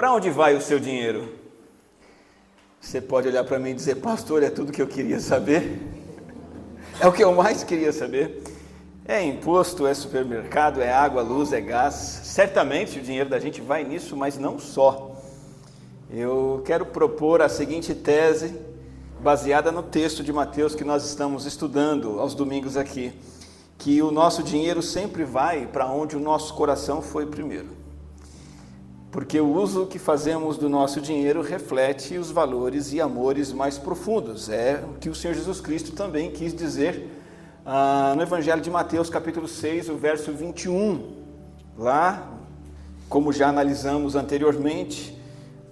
Para onde vai o seu dinheiro? Você pode olhar para mim e dizer, pastor, é tudo que eu queria saber? É o que eu mais queria saber. É imposto, é supermercado, é água, luz, é gás. Certamente o dinheiro da gente vai nisso, mas não só. Eu quero propor a seguinte tese, baseada no texto de Mateus que nós estamos estudando aos domingos aqui, que o nosso dinheiro sempre vai para onde o nosso coração foi primeiro. Porque o uso que fazemos do nosso dinheiro reflete os valores e amores mais profundos. É o que o Senhor Jesus Cristo também quis dizer no Evangelho de Mateus, capítulo 6, o verso 21. Lá, como já analisamos anteriormente,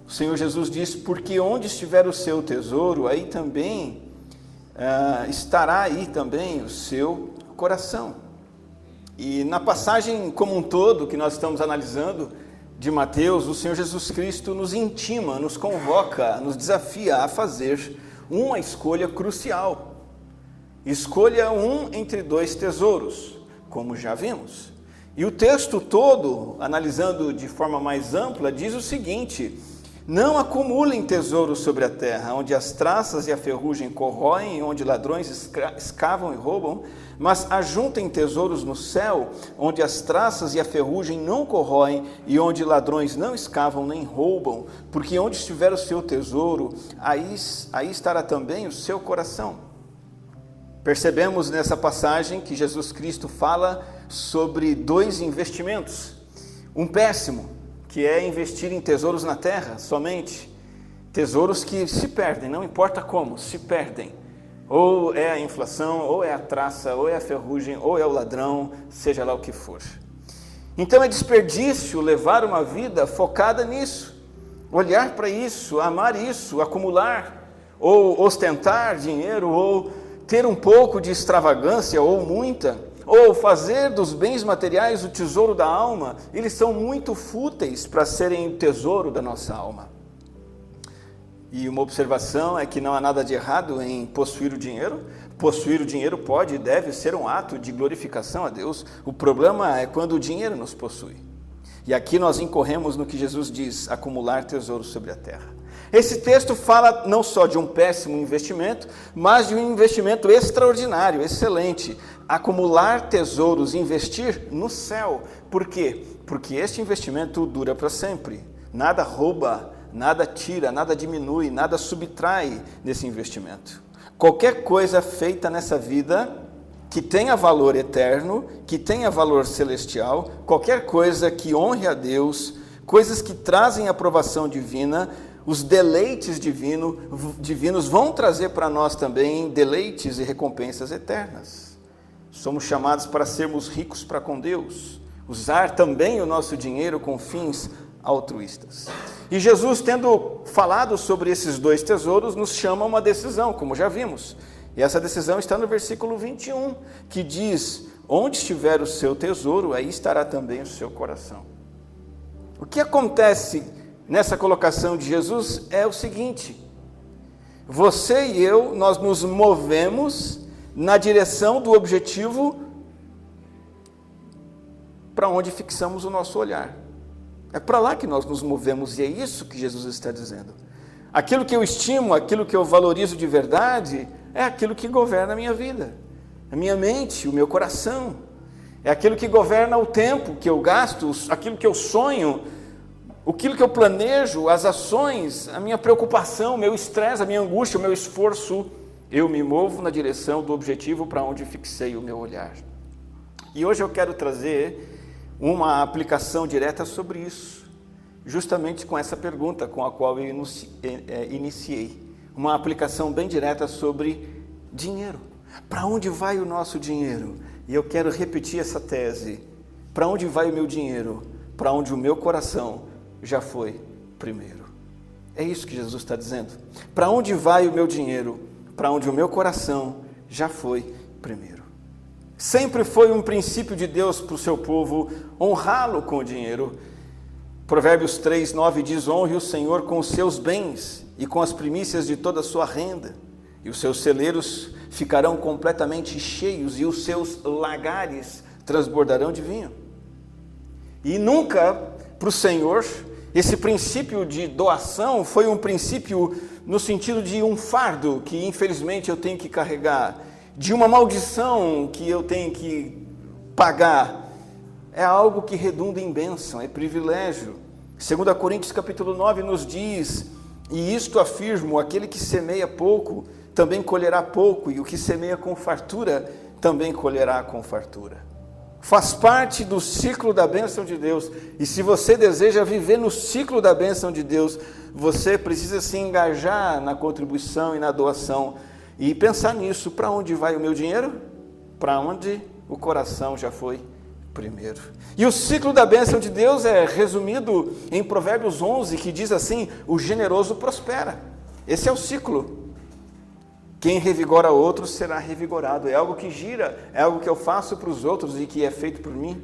o Senhor Jesus diz, porque onde estiver o seu tesouro, aí também estará aí também o seu coração. E na passagem como um todo que nós estamos analisando, de Mateus, o Senhor Jesus Cristo nos intima, nos convoca, nos desafia a fazer uma escolha crucial. Escolha um entre dois tesouros, como já vimos. E o texto todo, analisando de forma mais ampla, diz o seguinte: não acumulem tesouros sobre a terra, onde as traças e a ferrugem corroem, onde ladrões escavam e roubam, mas ajuntem tesouros no céu, onde as traças e a ferrugem não corroem e onde ladrões não escavam nem roubam, porque onde estiver o seu tesouro, aí estará também o seu coração. Percebemos nessa passagem que Jesus Cristo fala sobre dois investimentos. Um péssimo, que é investir em tesouros na terra somente. Tesouros que se perdem, não importa como, se perdem. Ou é a inflação, ou é a traça, ou é a ferrugem, ou é o ladrão, seja lá o que for. Então é desperdício levar uma vida focada nisso, olhar para isso, amar isso, acumular, ou ostentar dinheiro, ou ter um pouco de extravagância, ou muita, ou fazer dos bens materiais o tesouro da alma. Eles são muito fúteis para serem o tesouro da nossa alma. E uma observação é que não há nada de errado em possuir o dinheiro. Possuir o dinheiro pode e deve ser um ato de glorificação a Deus. O problema é quando o dinheiro nos possui. E aqui nós incorremos no que Jesus diz, acumular tesouros sobre a terra. Esse texto fala não só de um péssimo investimento, mas de um investimento extraordinário, excelente. Acumular tesouros, investir no céu. Por quê? Porque este investimento dura para sempre. Nada rouba, nada tira, nada diminui, nada subtrai desse investimento. Qualquer coisa feita nessa vida que tenha valor eterno, que tenha valor celestial, qualquer coisa que honre a Deus, coisas que trazem aprovação divina, os deleites divinos vão trazer para nós também deleites e recompensas eternas. Somos chamados para sermos ricos para com Deus, usar também o nosso dinheiro com fins altruístas. E Jesus, tendo falado sobre esses dois tesouros, nos chama a uma decisão, como já vimos. E essa decisão está no versículo 21, que diz, onde estiver o seu tesouro, aí estará também o seu coração. O que acontece nessa colocação de Jesus é o seguinte: você e eu, nós nos movemos na direção do objetivo para onde fixamos o nosso olhar. É para lá que nós nos movemos e é isso que Jesus está dizendo. Aquilo que eu estimo, aquilo que eu valorizo de verdade, é aquilo que governa a minha vida, a minha mente, o meu coração. É aquilo que governa o tempo que eu gasto, aquilo que eu sonho, aquilo que eu planejo, as ações, a minha preocupação, o meu estresse, a minha angústia, o meu esforço. Eu me movo na direção do objetivo para onde fixei o meu olhar. E hoje eu quero trazer uma aplicação direta sobre isso, justamente com essa pergunta com a qual eu iniciei. Uma aplicação bem direta sobre dinheiro. Para onde vai o nosso dinheiro? E eu quero repetir essa tese. Para onde vai o meu dinheiro? Para onde o meu coração já foi primeiro. É isso que Jesus está dizendo. Para onde vai o meu dinheiro? Para onde o meu coração já foi primeiro. Sempre foi um princípio de Deus para o seu povo honrá-lo com o dinheiro. Provérbios 3:9 diz, honre o Senhor com os seus bens e com as primícias de toda a sua renda. E os seus celeiros ficarão completamente cheios e os seus lagares transbordarão de vinho. E nunca para o Senhor Esse princípio de doação foi um princípio no sentido de um fardo que infelizmente eu tenho que carregar, de uma maldição que eu tenho que pagar. É algo que redunda em bênção, é privilégio. 2 Coríntios capítulo 9 nos diz: e isto afirmo, aquele que semeia pouco, também colherá pouco, e o que semeia com fartura, também colherá com fartura. Faz parte do ciclo da bênção de Deus, e se você deseja viver no ciclo da bênção de Deus, você precisa se engajar na contribuição e na doação, e pensar nisso: para onde vai o meu dinheiro? Para onde o coração já foi primeiro. E o ciclo da bênção de Deus é resumido em Provérbios 11, que diz assim: o generoso prospera. Esse é o ciclo. Quem revigora outros será revigorado. É algo que gira, é algo que eu faço para os outros e que é feito por mim.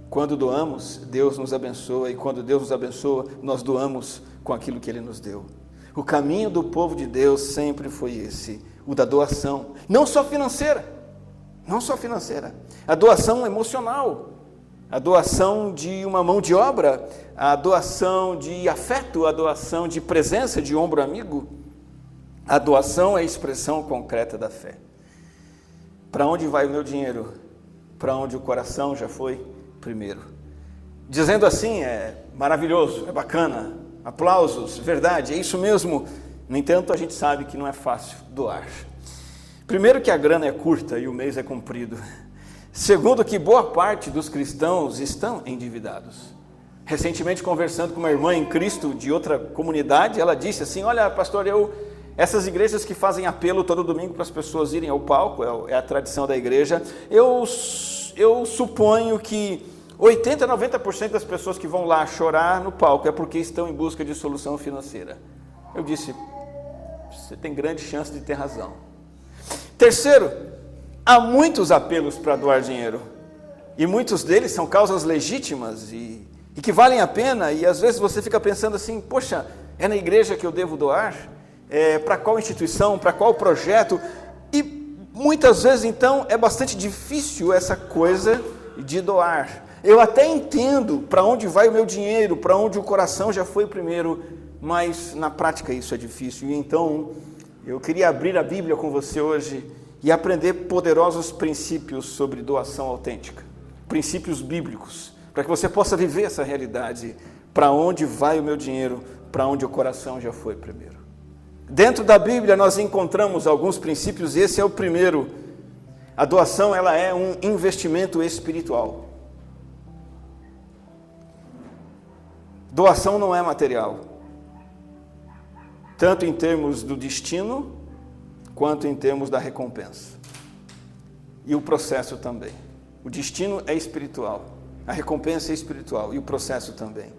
Quando doamos, Deus nos abençoa, e quando Deus nos abençoa, nós doamos com aquilo que Ele nos deu. O caminho do povo de Deus sempre foi esse, o da doação, não só financeira, a doação emocional, a doação de uma mão de obra, a doação de afeto, a doação de presença, de ombro amigo. A doação é a expressão concreta da fé. Para onde vai o meu dinheiro? Para onde o coração já foi primeiro. Dizendo assim, é maravilhoso, é bacana, aplausos, verdade, é isso mesmo. No entanto, a gente sabe que não é fácil doar. Primeiro, que a grana é curta e o mês é comprido. Segundo, que boa parte dos cristãos estão endividados. Recentemente, conversando com uma irmã em Cristo de outra comunidade, ela disse assim: olha, pastor, essas igrejas que fazem apelo todo domingo para as pessoas irem ao palco, é a tradição da igreja, eu suponho que 80%, 90% das pessoas que vão lá chorar no palco é porque estão em busca de solução financeira. Eu disse: você tem grande chance de ter razão. Terceiro, há muitos apelos para doar dinheiro, e muitos deles são causas legítimas e que valem a pena, e às vezes você fica pensando assim: poxa, é na igreja que eu devo doar? Para qual instituição, para qual projeto? E muitas vezes então é bastante difícil essa coisa de doar. Eu até entendo para onde vai o meu dinheiro, para onde o coração já foi primeiro, mas na prática isso é difícil. E então eu queria abrir a Bíblia com você hoje e aprender poderosos princípios sobre doação autêntica, princípios bíblicos, para que você possa viver essa realidade. Para onde vai o meu dinheiro, para onde o coração já foi primeiro. Dentro da Bíblia nós encontramos alguns princípios, e esse é o primeiro. A doação, ela é um investimento espiritual. Doação não é material, tanto em termos do destino, quanto em termos da recompensa. E o processo também. O destino é espiritual, a recompensa é espiritual, e o processo também.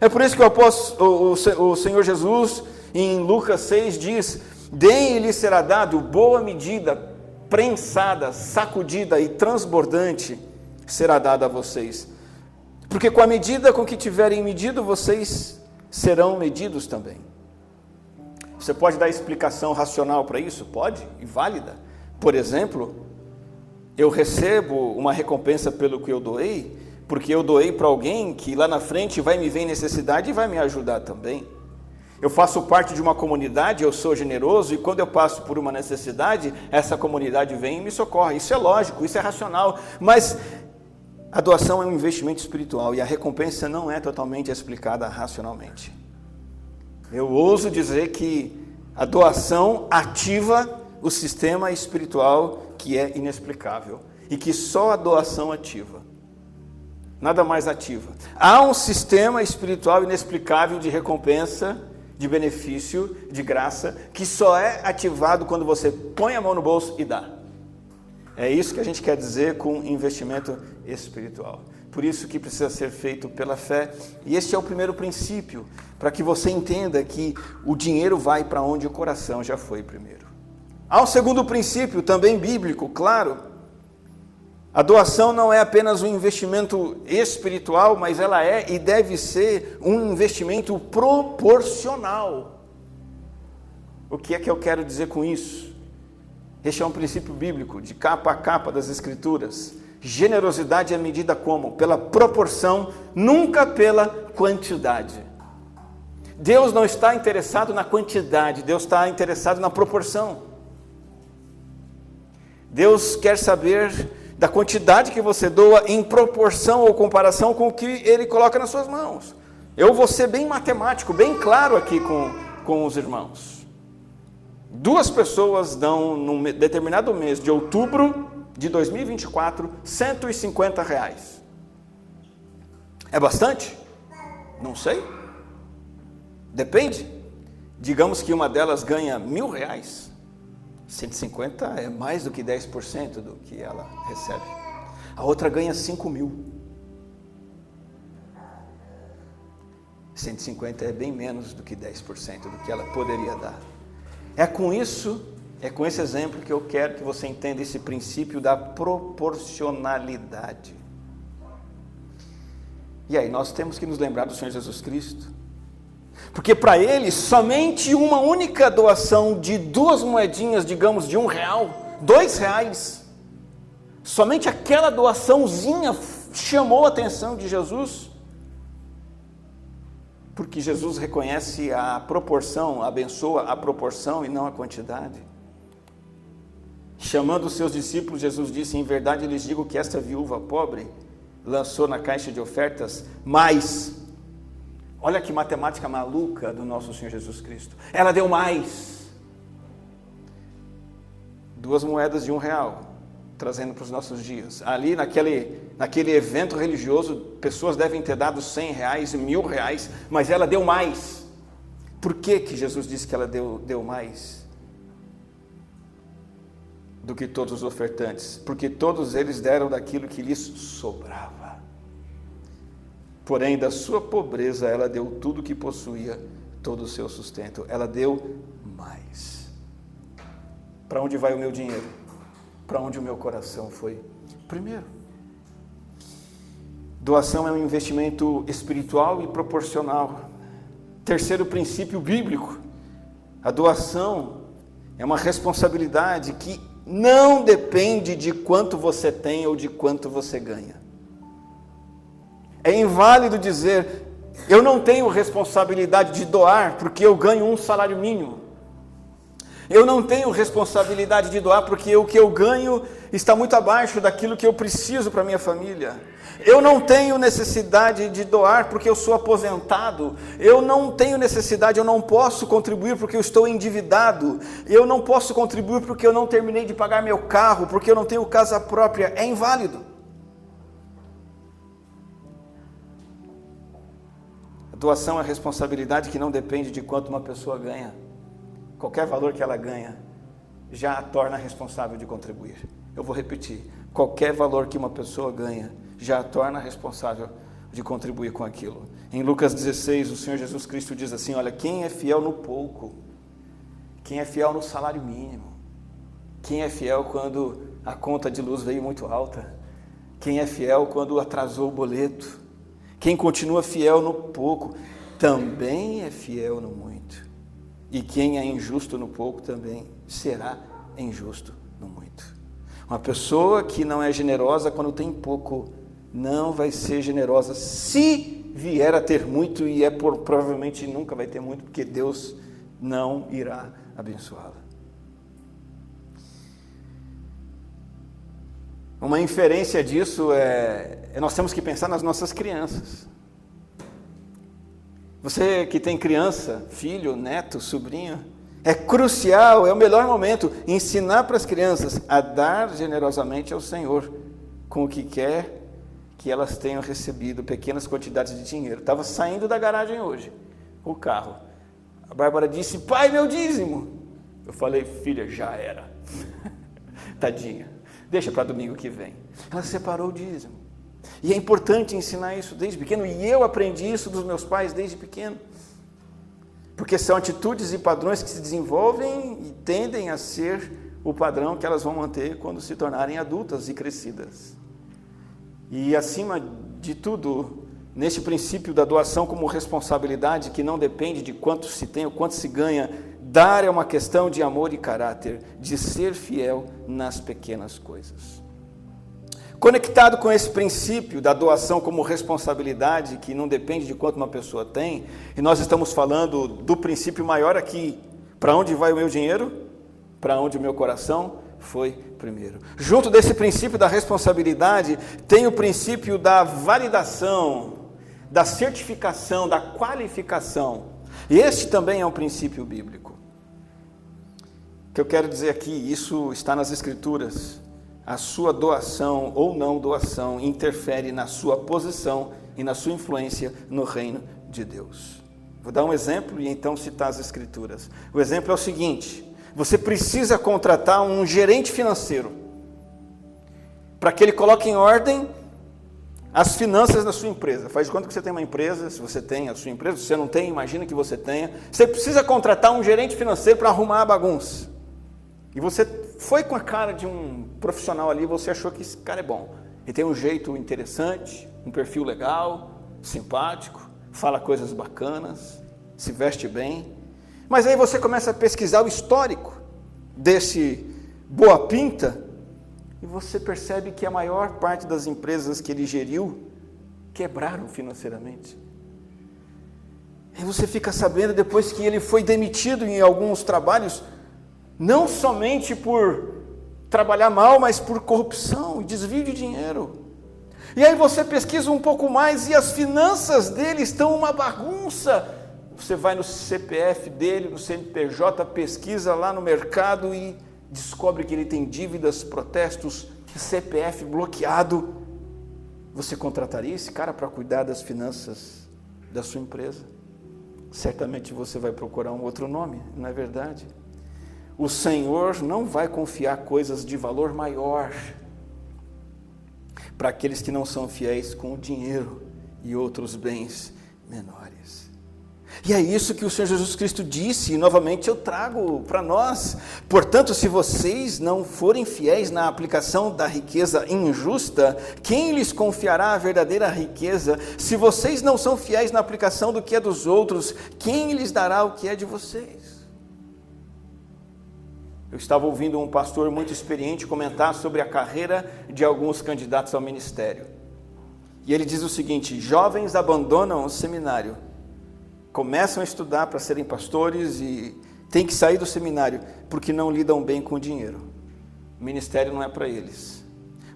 É por isso que o Senhor Jesus, em Lucas 6, diz: deem e lhes será dado boa medida, prensada, sacudida e transbordante, será dada a vocês. Porque com a medida com que tiverem medido, vocês serão medidos também. Você pode dar explicação racional para isso? Pode, e válida. Por exemplo, eu recebo uma recompensa pelo que eu doei, porque eu doei para alguém que lá na frente vai me ver em necessidade e vai me ajudar também. Eu faço parte de uma comunidade, eu sou generoso, e quando eu passo por uma necessidade, essa comunidade vem e me socorre. Isso é lógico, isso é racional, mas a doação é um investimento espiritual e a recompensa não é totalmente explicada racionalmente. Eu ouso dizer que a doação ativa o sistema espiritual que é inexplicável e que só a doação ativa. Nada mais ativa. Há um sistema espiritual inexplicável de recompensa, de benefício, de graça, que só é ativado quando você põe a mão no bolso e dá. É isso que a gente quer dizer com investimento espiritual. Por isso que precisa ser feito pela fé. E este é o primeiro princípio, para que você entenda que o dinheiro vai para onde o coração já foi primeiro. Há um segundo princípio, também bíblico, claro. A doação não é apenas um investimento espiritual, mas ela é e deve ser um investimento proporcional. O que é que eu quero dizer com isso? Este é um princípio bíblico, de capa a capa das Escrituras, Generosidade é medida como? Pela proporção, nunca pela quantidade. Deus não está interessado na quantidade, Deus está interessado na proporção. Deus quer saber da quantidade que você doa em proporção ou comparação com o que Ele coloca nas suas mãos. Eu vou ser bem matemático, bem claro aqui com os irmãos. 2 pessoas dão, num determinado mês de outubro de 2024, R$150. É bastante? Não sei. Depende. Digamos que uma delas ganha R$1.000. 150 é mais do que 10% do que ela recebe. A outra ganha 5.000. 150 é bem menos do que 10% do que ela poderia dar. É com esse exemplo que eu quero que você entenda esse princípio da proporcionalidade. E aí nós temos que nos lembrar do Senhor Jesus Cristo. Porque para Ele, somente uma única doação de 2 moedinhas, digamos, de R$1, R$2, somente aquela doaçãozinha chamou a atenção de Jesus. Porque Jesus reconhece a proporção, abençoa a proporção e não a quantidade. Chamando os seus discípulos, Jesus disse: em verdade lhes digo que esta viúva pobre lançou na caixa de ofertas mais. Olha que matemática maluca do nosso Senhor Jesus Cristo. Ela deu mais. 2 moedas de R$1, trazendo para os nossos dias. Ali naquele evento religioso, pessoas devem ter dado R$100 e R$1.000, mas ela deu mais. Por que Jesus disse que ela deu mais do que todos os ofertantes? Porque todos eles deram daquilo que lhes sobrava. Porém, da sua pobreza, ela deu tudo o que possuía, todo o seu sustento. Ela deu mais. Para onde vai o meu dinheiro? Para onde o meu coração foi? Primeiro, doação é um investimento espiritual e proporcional. Terceiro princípio bíblico, a doação é uma responsabilidade que não depende de quanto você tem ou de quanto você ganha. É inválido dizer, eu não tenho responsabilidade de doar porque eu ganho um salário mínimo. Eu não tenho responsabilidade de doar porque o que eu ganho está muito abaixo daquilo que eu preciso para a minha família. Eu não tenho necessidade de doar porque eu sou aposentado. Eu não tenho necessidade, eu não posso contribuir porque eu estou endividado. Eu não posso contribuir porque eu não terminei de pagar meu carro, porque eu não tenho casa própria. É inválido. Doação é responsabilidade que não depende de quanto uma pessoa ganha. Qualquer valor que ela ganha já a torna responsável de contribuir. Eu vou repetir. Qualquer valor que uma pessoa ganha já a torna responsável de contribuir com aquilo. Em Lucas 16, o Senhor Jesus Cristo diz assim, olha, quem é fiel no pouco, quem é fiel no salário mínimo, quem é fiel quando a conta de luz veio muito alta, quem é fiel quando atrasou o boleto, quem continua fiel no pouco, também é fiel no muito. E quem é injusto no pouco também será injusto no muito. Uma pessoa que não é generosa quando tem pouco, não vai ser generosa se vier a ter muito, e provavelmente nunca vai ter muito, porque Deus não irá abençoá-la. Uma inferência disso nós temos que pensar nas nossas crianças. Você que tem criança, filho, neto, sobrinho, é crucial, é o melhor momento ensinar para as crianças a dar generosamente ao Senhor com o que quer que elas tenham recebido, pequenas quantidades de dinheiro. Estava saindo da garagem hoje, o carro. A Bárbara disse, pai, meu dízimo. Eu falei, filha, já era. Tadinha. Deixa para domingo que vem. Ela separou o dízimo. E é importante ensinar isso desde pequeno. E eu aprendi isso dos meus pais desde pequeno. Porque são atitudes e padrões que se desenvolvem e tendem a ser o padrão que elas vão manter quando se tornarem adultas e crescidas. E acima de tudo, neste princípio da doação como responsabilidade que não depende de quanto se tem ou quanto se ganha, dar é uma questão de amor e caráter, de ser fiel nas pequenas coisas. Conectado com esse princípio da doação como responsabilidade, que não depende de quanto uma pessoa tem, e nós estamos falando do princípio maior aqui, para onde vai o meu dinheiro? Para onde o meu coração foi primeiro. Junto desse princípio da responsabilidade, tem o princípio da validação, da certificação, da qualificação. E este também é um princípio bíblico. O que eu quero dizer aqui, isso está nas Escrituras. A sua doação ou não doação interfere na sua posição e na sua influência no reino de Deus. Vou dar um exemplo e então citar as Escrituras. O exemplo é o seguinte: você precisa contratar um gerente financeiro para que ele coloque em ordem as finanças da sua empresa. Faz de conta que você tem uma empresa, se você tem a sua empresa, se você não tem, imagina que você tenha. Você precisa contratar um gerente financeiro para arrumar a bagunça. E você foi com a cara de um profissional ali, você achou que esse cara é bom. Ele tem um jeito interessante, um perfil legal, simpático, fala coisas bacanas, se veste bem. Mas aí você começa a pesquisar o histórico desse boa pinta e você percebe que a maior parte das empresas que ele geriu quebraram financeiramente. E você fica sabendo depois que ele foi demitido em alguns trabalhos, não somente por trabalhar mal, mas por corrupção e desvio de dinheiro. E aí você pesquisa um pouco mais e as finanças dele estão uma bagunça. Você vai no CPF dele, no CNPJ, pesquisa lá no mercado e descobre que ele tem dívidas, protestos, CPF bloqueado. Você contrataria esse cara para cuidar das finanças da sua empresa? Certamente você vai procurar um outro nome, não é verdade? O Senhor não vai confiar coisas de valor maior para aqueles que não são fiéis com o dinheiro e outros bens menores. E é isso que o Senhor Jesus Cristo disse, e novamente eu trago para nós. Portanto, se vocês não forem fiéis na aplicação da riqueza injusta, quem lhes confiará a verdadeira riqueza? Se vocês não são fiéis na aplicação do que é dos outros, quem lhes dará o que é de vocês? Eu estava ouvindo um pastor muito experiente comentar sobre a carreira de alguns candidatos ao ministério. E ele diz o seguinte: jovens abandonam o seminário, começam a estudar para serem pastores e têm que sair do seminário porque não lidam bem com o dinheiro. O ministério não é para eles.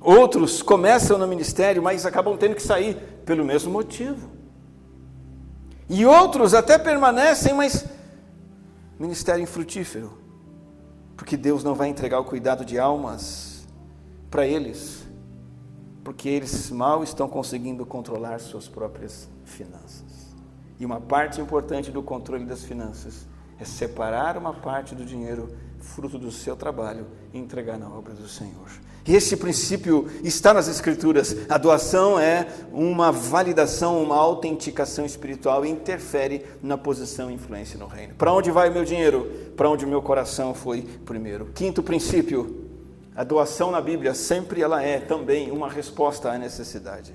Outros começam no ministério, mas acabam tendo que sair pelo mesmo motivo. E outros até permanecem, mas ministério infrutífero. Porque Deus não vai entregar o cuidado de almas para eles, porque eles mal estão conseguindo controlar suas próprias finanças. E uma parte importante do controle das finanças é separar uma parte do dinheiro, fruto do seu trabalho, e entregar na obra do Senhor. E esse princípio está nas Escrituras. A doação é uma validação, uma autenticação espiritual e interfere na posição e influência no reino. Para onde vai o meu dinheiro? Para onde o meu coração foi primeiro. Quinto princípio, a doação na Bíblia sempre ela é também uma resposta à necessidade.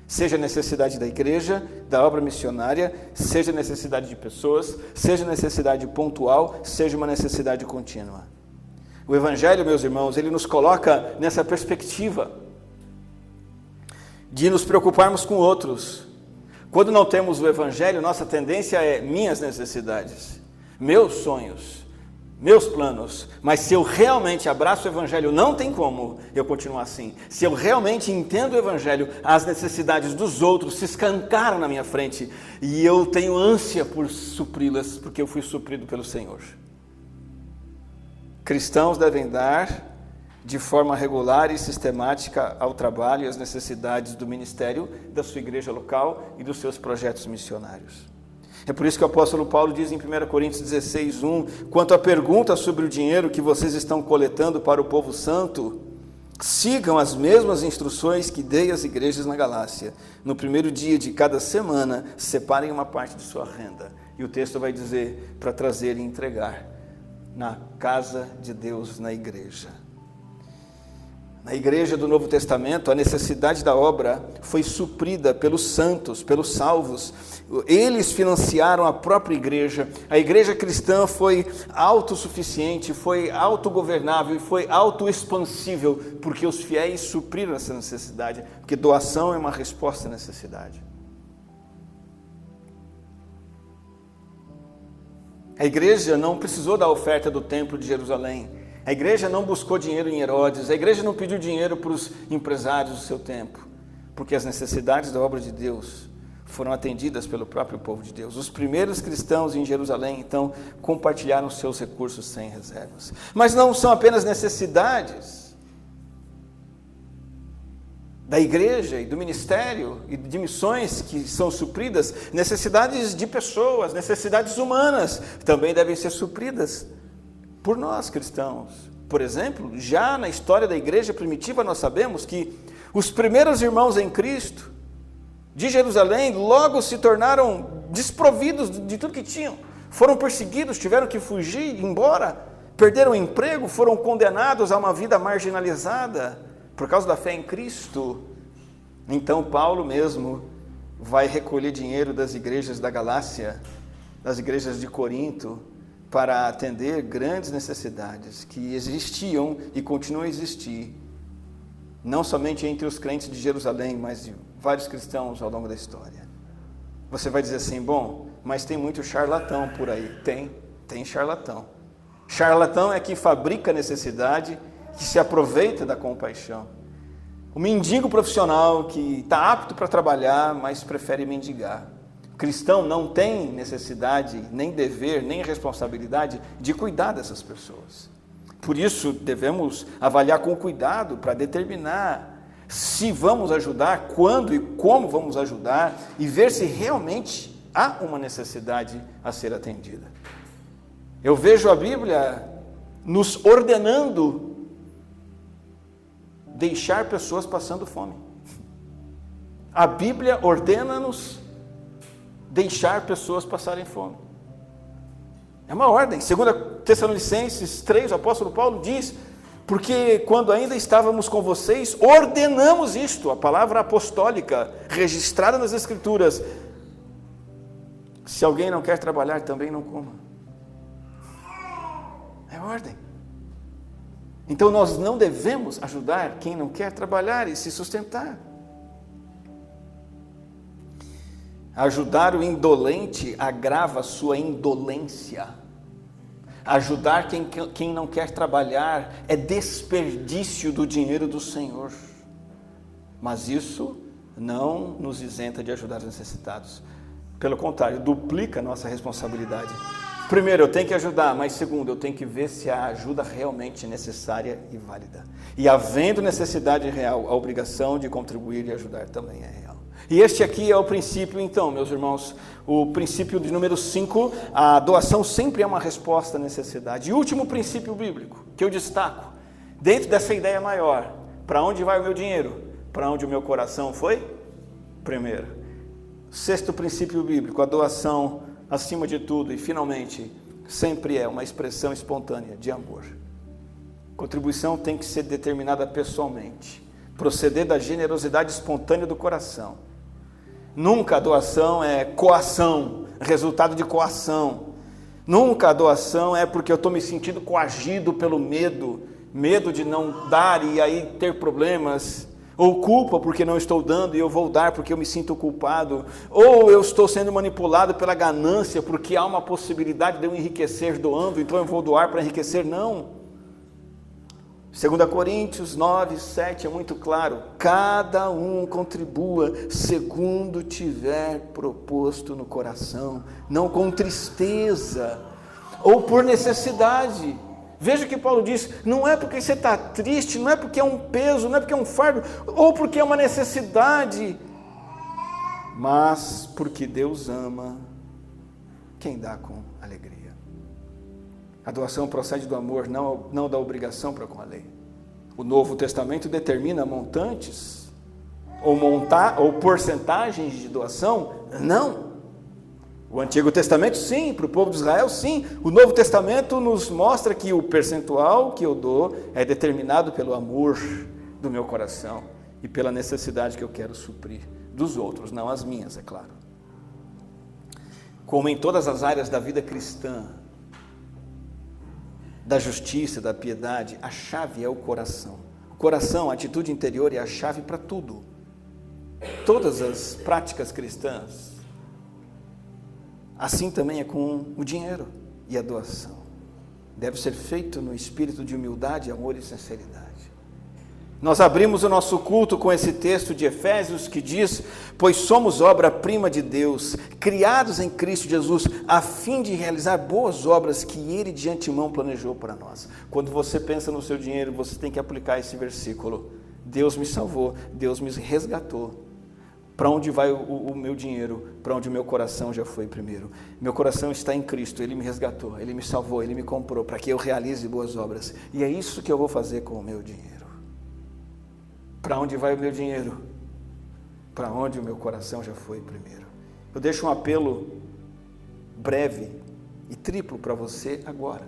Seja a necessidade da igreja, da obra missionária, seja a necessidade de pessoas, seja a necessidade pontual, seja uma necessidade contínua. O Evangelho, meus irmãos, ele nos coloca nessa perspectiva de nos preocuparmos com outros. Quando não temos o Evangelho, nossa tendência é minhas necessidades, meus sonhos, meus planos. Mas se eu realmente abraço o Evangelho, não tem como eu continuar assim. Se eu realmente entendo o Evangelho, as necessidades dos outros se escancaram na minha frente e eu tenho ânsia por supri-las, porque eu fui suprido pelo Senhor. Cristãos devem dar de forma regular e sistemática ao trabalho e às necessidades do ministério, da sua igreja local e dos seus projetos missionários. É por isso que o apóstolo Paulo diz em 1 Coríntios 16:1, quanto à pergunta sobre o dinheiro que vocês estão coletando para o povo santo, sigam as mesmas instruções que dei às igrejas na Galácia. No primeiro dia de cada semana, separem uma parte de sua renda. E o texto vai dizer para trazer e entregar na casa de Deus, na igreja. Na igreja do Novo Testamento, a necessidade da obra foi suprida pelos santos, pelos salvos. Eles financiaram a própria igreja. A igreja cristã foi autossuficiente, foi autogovernável e foi autoexpansível, porque os fiéis supriram essa necessidade, porque doação é uma resposta à necessidade. A igreja não precisou da oferta do templo de Jerusalém. A igreja não buscou dinheiro em Herodes, a igreja não pediu dinheiro para os empresários do seu tempo, porque as necessidades da obra de Deus foram atendidas pelo próprio povo de Deus. Os primeiros cristãos em Jerusalém, então, compartilharam seus recursos sem reservas. Mas não são apenas necessidades da igreja e do ministério e de missões que são supridas, necessidades de pessoas, necessidades humanas também devem ser supridas por nós cristãos. Por exemplo, já na história da igreja primitiva nós sabemos que os primeiros irmãos em Cristo de Jerusalém logo se tornaram desprovidos de tudo que tinham. Foram perseguidos, tiveram que fugir, ir embora, perderam o emprego, foram condenados a uma vida marginalizada por causa da fé em Cristo. Então Paulo mesmo vai recolher dinheiro das igrejas da Galácia, das igrejas de Corinto, para atender grandes necessidades que existiam e continuam a existir, não somente entre os crentes de Jerusalém, mas de vários cristãos ao longo da história. Você vai dizer assim, bom, mas tem muito charlatão por aí. Tem charlatão. Charlatão é que fabrica necessidade, que se aproveita da compaixão. O mendigo profissional que está apto para trabalhar, mas prefere mendigar. O cristão não tem necessidade, nem dever, nem responsabilidade de cuidar dessas pessoas. Por isso, devemos avaliar com cuidado para determinar se vamos ajudar, quando e como vamos ajudar, e ver se realmente há uma necessidade a ser atendida. Eu vejo a Bíblia nos ordenando deixar pessoas passando fome. A Bíblia ordena-nos deixar pessoas passarem fome. É uma ordem. 2 Tessalonicenses 3, o apóstolo Paulo diz, porque quando ainda estávamos com vocês, ordenamos isto, a palavra apostólica, registrada nas Escrituras. Se alguém não quer trabalhar, também não coma. É ordem. Então nós não devemos ajudar quem não quer trabalhar e se sustentar. Ajudar o indolente agrava a sua indolência. Ajudar quem não quer trabalhar é desperdício do dinheiro do Senhor. Mas isso não nos isenta de ajudar os necessitados. Pelo contrário, duplica a nossa responsabilidade. Primeiro, eu tenho que ajudar, mas segundo, eu tenho que ver se a ajuda realmente é necessária e válida. E havendo necessidade real, a obrigação de contribuir e ajudar também é real. E este aqui é o princípio, então, meus irmãos, o princípio de número 5, a doação sempre é uma resposta à necessidade. E último princípio bíblico, que eu destaco, dentro dessa ideia maior, para onde vai o meu dinheiro? Para onde o meu coração foi? Primeiro. Sexto princípio bíblico, a doação, acima de tudo, e finalmente, sempre é uma expressão espontânea de amor. Contribuição tem que ser determinada pessoalmente, proceder da generosidade espontânea do coração. Nunca a doação é coação, resultado de coação. Nunca a doação é porque eu estou me sentindo coagido pelo medo de não dar e aí ter problemas, ou culpa porque não estou dando e eu vou dar porque eu me sinto culpado, ou eu estou sendo manipulado pela ganância porque há uma possibilidade de eu enriquecer doando, então eu vou doar para enriquecer. Não. 2 Coríntios 9, 7 é muito claro, cada um contribua segundo tiver proposto no coração, não com tristeza ou por necessidade. Veja que Paulo diz, não é porque você está triste, não é porque é um peso, não é porque é um fardo, ou porque é uma necessidade, mas porque Deus ama quem dá com alegria. A doação procede do amor, não da obrigação para com a lei. O Novo Testamento determina montantes, ou porcentagens de doação? Não. O Antigo Testamento, sim, para o povo de Israel, sim. O Novo Testamento nos mostra que o percentual que eu dou é determinado pelo amor do meu coração e pela necessidade que eu quero suprir dos outros, não as minhas, é claro. Como em todas as áreas da vida cristã, da justiça, da piedade, a chave é o coração. O coração, a atitude interior é a chave para tudo. Todas as práticas cristãs. Assim também é com o dinheiro e a doação. Deve ser feito no espírito de humildade, amor e sinceridade. Nós abrimos o nosso culto com esse texto de Efésios que diz: pois somos obra-prima de Deus, criados em Cristo Jesus, a fim de realizar boas obras que Ele de antemão planejou para nós. Quando você pensa no seu dinheiro, você tem que aplicar esse versículo. Deus me salvou, Deus me resgatou. Para onde vai o meu dinheiro? Para onde o meu coração já foi primeiro. Meu coração está em Cristo, Ele me resgatou, Ele me salvou, Ele me comprou, para que eu realize boas obras. E é isso que eu vou fazer com o meu dinheiro. Para onde vai o meu dinheiro? Para onde o meu coração já foi primeiro. Eu deixo um apelo breve e triplo para você agora.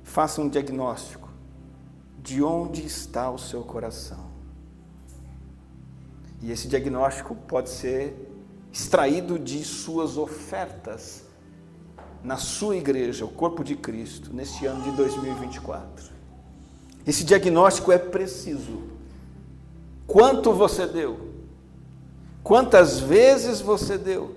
Faça um diagnóstico de onde está o seu coração. E esse diagnóstico pode ser extraído de suas ofertas na sua igreja, o corpo de Cristo, neste ano de 2024. Esse diagnóstico é preciso. Quanto você deu? Quantas vezes você deu?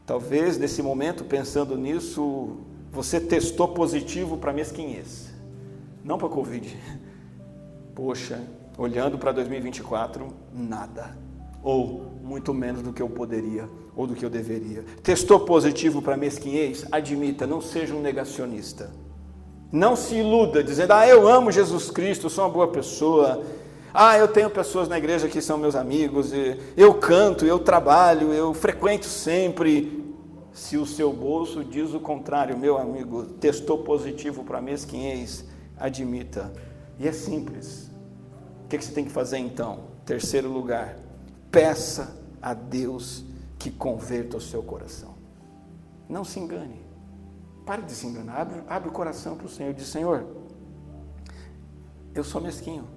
Talvez, nesse momento, pensando nisso, você testou positivo para mesquinhez. Não para Covid. Poxa, olhando para 2024, nada. Ou muito menos do que eu poderia, ou do que eu deveria. Testou positivo para mesquinhez? Admita, não seja um negacionista. Não se iluda dizendo: eu amo Jesus Cristo, sou uma boa pessoa. Eu tenho pessoas na igreja que são meus amigos, eu canto, eu trabalho, eu frequento sempre. Se o seu bolso diz o contrário, meu amigo, testou positivo para mesquinhez, admita. E é simples. O que você tem que fazer então? Terceiro lugar, peça a Deus que converta o seu coração. Não se engane. Pare de se enganar. Abre o coração para o Senhor. Diz: Senhor, eu sou mesquinho.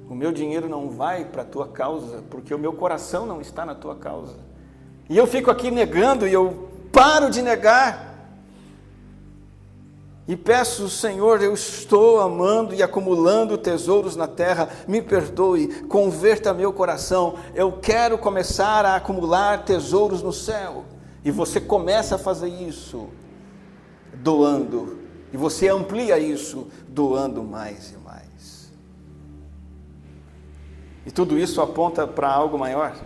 O meu dinheiro não vai para a tua causa, porque o meu coração não está na tua causa. E eu fico aqui negando, e eu paro de negar. E peço: Senhor, eu estou amando e acumulando tesouros na terra, me perdoe, converta meu coração, eu quero começar a acumular tesouros no céu. E você começa a fazer isso doando, e você amplia isso doando mais e mais. E tudo isso aponta para algo maior.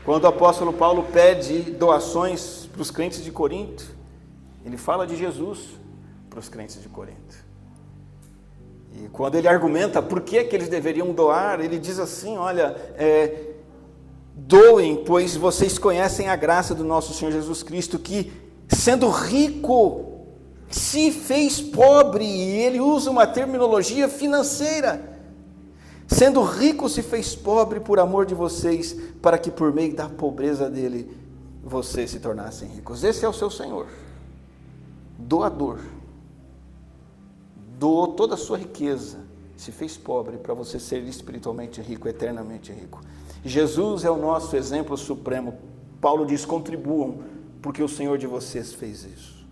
Quando o apóstolo Paulo pede doações para os crentes de Corinto, ele fala de Jesus para os crentes de Corinto. E quando ele argumenta por que eles deveriam doar, ele diz assim: olha, doem, pois vocês conhecem a graça do nosso Senhor Jesus Cristo, que sendo rico se fez pobre. E ele usa uma terminologia financeira. Sendo rico se fez pobre por amor de vocês, para que por meio da pobreza dele vocês se tornassem ricos. Esse é o seu Senhor, doador. Doou toda a sua riqueza, se fez pobre para você ser espiritualmente rico, eternamente rico. Jesus é o nosso exemplo supremo. Paulo diz: contribuam, porque o Senhor de vocês fez isso.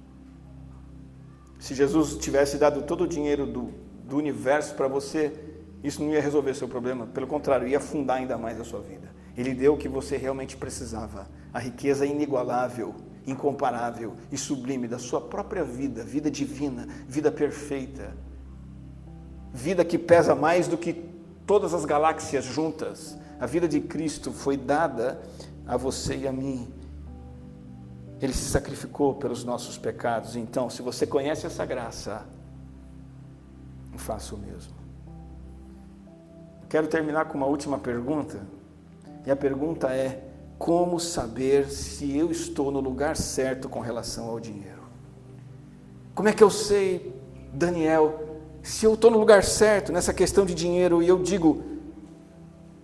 Se Jesus tivesse dado todo o dinheiro do universo para você, isso não ia resolver seu problema, pelo contrário, ia afundar ainda mais a sua vida. Ele deu o que você realmente precisava, a riqueza inigualável, incomparável e sublime da sua própria vida, vida divina, vida perfeita, vida que pesa mais do que todas as galáxias juntas. A vida de Cristo foi dada a você e a mim. Ele se sacrificou pelos nossos pecados. Então, se você conhece essa graça, faça o mesmo. Quero terminar com uma última pergunta. E a pergunta é: como saber se eu estou no lugar certo com relação ao dinheiro? Como é que eu sei, Daniel, se eu estou no lugar certo nessa questão de dinheiro? E eu digo: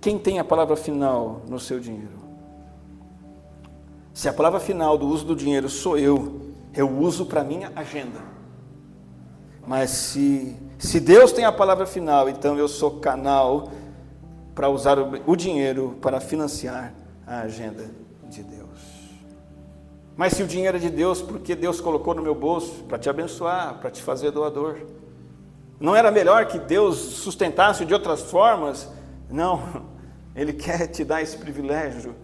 quem tem a palavra final no seu dinheiro? Se a palavra final do uso do dinheiro sou eu uso para minha agenda. Mas se Se Deus tem a palavra final, então eu sou canal para usar o dinheiro para financiar a agenda de Deus. Mas se o dinheiro é de Deus, por que Deus colocou no meu bolso? Para te abençoar, para te fazer doador. Não era melhor que Deus sustentasse de outras formas? Não, Ele quer te dar esse privilégio.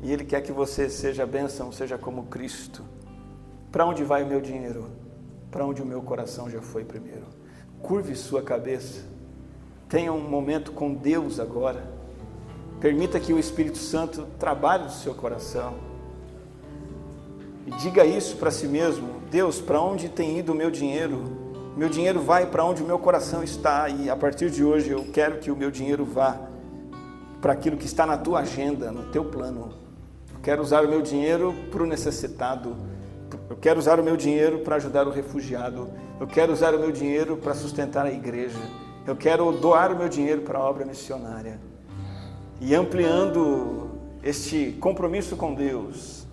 E Ele quer que você seja bênção, seja como Cristo. Para onde vai o meu dinheiro? Para onde o meu coração já foi primeiro. Curve sua cabeça. Tenha um momento com Deus agora. Permita que o Espírito Santo trabalhe no seu coração. E diga isso para si mesmo: Deus, para onde tem ido o meu dinheiro? Meu dinheiro vai para onde o meu coração está. E a partir de hoje eu quero que o meu dinheiro vá para aquilo que está na tua agenda, no teu plano. Eu quero usar o meu dinheiro para o necessitado. Eu quero usar o meu dinheiro para ajudar o refugiado. Eu quero usar o meu dinheiro para sustentar a igreja. Eu quero doar o meu dinheiro para a obra missionária. E ampliando este compromisso com Deus,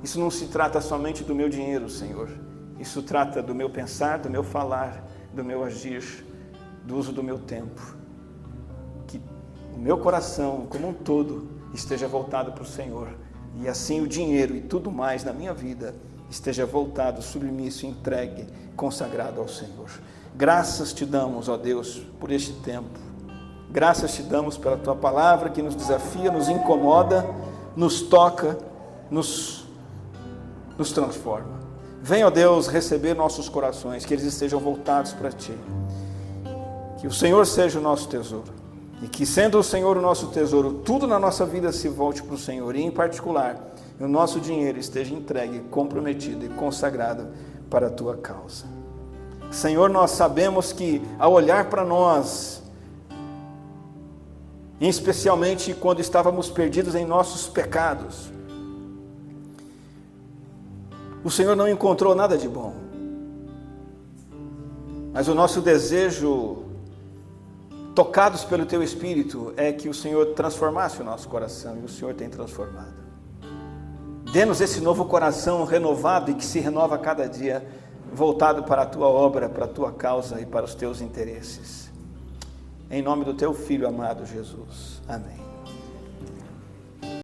isso não se trata somente do meu dinheiro, Senhor. Isso trata do meu pensar, do meu falar, do meu agir, do uso do meu tempo. Que o meu coração, como um todo, esteja voltado para o Senhor. E assim o dinheiro e tudo mais na minha vida esteja voltado, submisso, entregue, consagrado ao Senhor. Graças te damos, ó Deus, por este tempo. Graças te damos pela tua palavra que nos desafia, nos incomoda, nos toca, nos transforma. Venha, ó Deus, receber nossos corações, que eles estejam voltados para ti. Que o Senhor seja o nosso tesouro. E que, sendo o Senhor o nosso tesouro, tudo na nossa vida se volte para o Senhor. E, em particular, o nosso dinheiro esteja entregue, comprometido e consagrado para a tua causa. Senhor, nós sabemos que, ao olhar para nós, especialmente quando estávamos perdidos em nossos pecados, o Senhor não encontrou nada de bom. Mas o nosso desejo, tocados pelo teu Espírito, é que o Senhor transformasse o nosso coração, e o Senhor tem transformado. Dê-nos esse novo coração renovado e que se renova a cada dia, voltado para a tua obra, para a tua causa e para os teus interesses. Em nome do teu Filho amado Jesus. Amém.